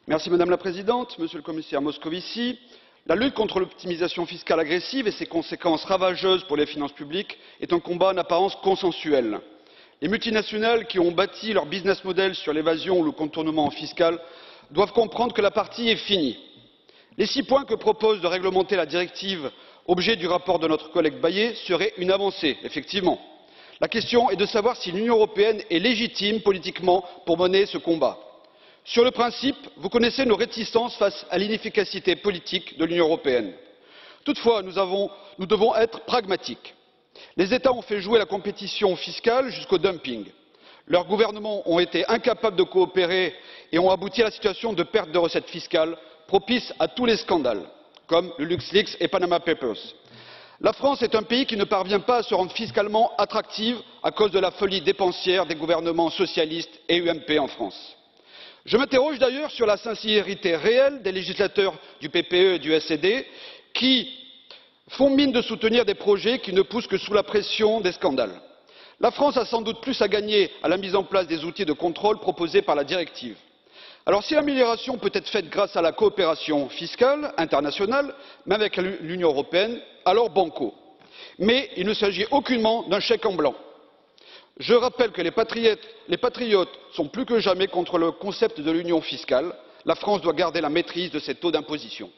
Madame la Présidente, Monsieur le Commissaire Moscovici, la lutte contre l'optimisation fiscale agressive et ses conséquences ravageuses pour les finances publiques est un combat en apparence consensuel. Les multinationales qui ont bâti leur business model sur l'évasion ou le contournement fiscal doivent comprendre que la partie est finie. Les 6 points que propose de réglementer la directive, objet du rapport de notre collègue Bayet, seraient une avancée, effectivement. La question est de savoir si l'Union européenne est légitime politiquement pour mener ce combat. Sur le principe, vous connaissez nos réticences face à l'inefficacité politique de l'Union européenne. Toutefois, nous devons être pragmatiques. Les États ont fait jouer la compétition fiscale jusqu'au dumping. Leurs gouvernements ont été incapables de coopérer et ont abouti à la situation de perte de recettes fiscales propice à tous les scandales, comme le LuxLeaks et Panama Papers. La France est un pays qui ne parvient pas à se rendre fiscalement attractif à cause de la folie dépensière des gouvernements socialistes et UMP en France. Je m'interroge d'ailleurs sur la sincérité réelle des législateurs du PPE et du SED qui font mine de soutenir des projets qui ne poussent que sous la pression des scandales. La France a sans doute plus à gagner à la mise en place des outils de contrôle proposés par la directive. Alors si l'amélioration peut être faite grâce à la coopération fiscale internationale, même avec l'Union européenne, alors banco. Mais il ne s'agit aucunement d'un chèque en blanc. Je rappelle que les patriotes sont plus que jamais contre le concept de l'union fiscale. La France doit garder la maîtrise de ses taux d'imposition.